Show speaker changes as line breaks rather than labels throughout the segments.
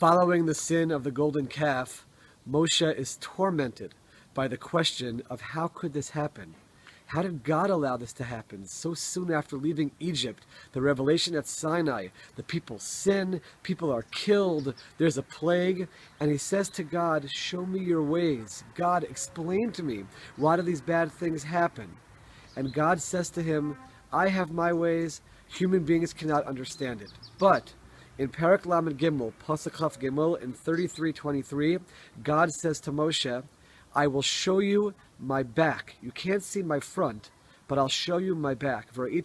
Following the sin of the golden calf, Moshe is tormented by the question of how could this happen? How did God allow this to happen so soon after leaving Egypt? The revelation at Sinai, the people sin, people are killed, there's a plague, and he says to God, show me your ways. God, explain to me, why do these bad things happen? And God says to him, I have my ways, human beings cannot understand it. But in Parak Lamed Gimel, Pasuk Chaf Gimel, in 33:23, God says to Moshe, I will show you my back. You can't see my front, but I'll show you my back. You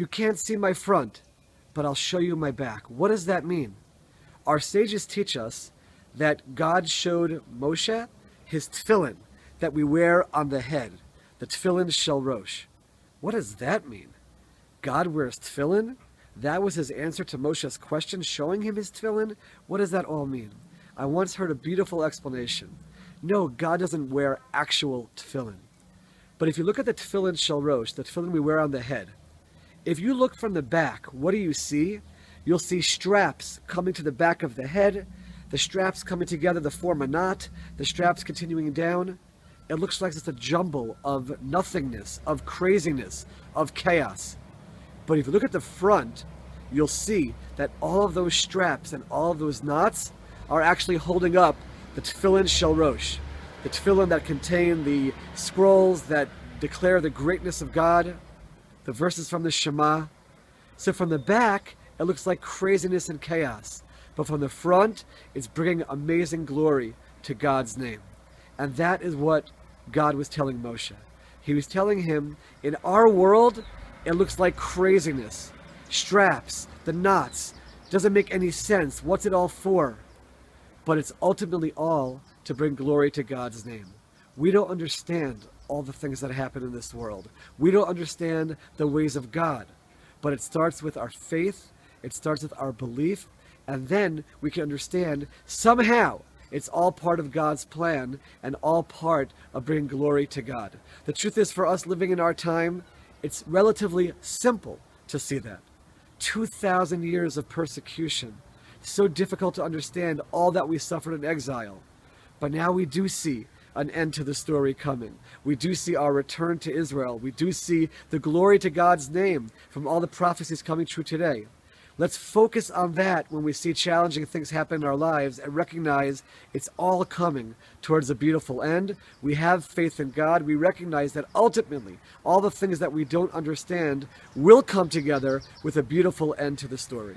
can't see my front, but I'll show you my back. What does that mean? Our sages teach us that God showed Moshe his tefillin that we wear on the head, the tefillin shel rosh. What does that mean? God wears tefillin? That was his answer to Moshe's question, showing him his tefillin? What does that all mean? I once heard a beautiful explanation. No, God doesn't wear actual tefillin. But if you look at the tefillin shel rosh, the tefillin we wear on the head, if you look from the back, what do you see? You'll see straps coming to the back of the head, the straps coming together to form a knot, the straps continuing down. It looks like it's a jumble of nothingness, of craziness, of chaos. But if you look at the front, you'll see that all of those straps and all of those knots are actually holding up the tefillin shel rosh, the tefillin that contain the scrolls that declare the greatness of God, the verses from the Shema. So from the back, it looks like craziness and chaos. But from the front, it's bringing amazing glory to God's name. And that is what God was telling Moshe. He was telling him, in our world, it looks like craziness. Straps, the knots, doesn't make any sense. What's it all for? But it's ultimately all to bring glory to God's name. We don't understand all the things that happen in this world. We don't understand the ways of God. But it starts with our faith, it starts with our belief, and then we can understand somehow it's all part of God's plan and all part of bringing glory to God. The truth is, for us living in our time, it's relatively simple to see that. 2,000 years of persecution. So difficult to understand all that we suffered in exile. But now we do see an end to the story coming. We do see our return to Israel. We do see the glory to God's name from all the prophecies coming true today. Let's focus on that when we see challenging things happen in our lives and recognize it's all coming towards a beautiful end. We have faith in God. We recognize that ultimately all the things that we don't understand will come together with a beautiful end to the story.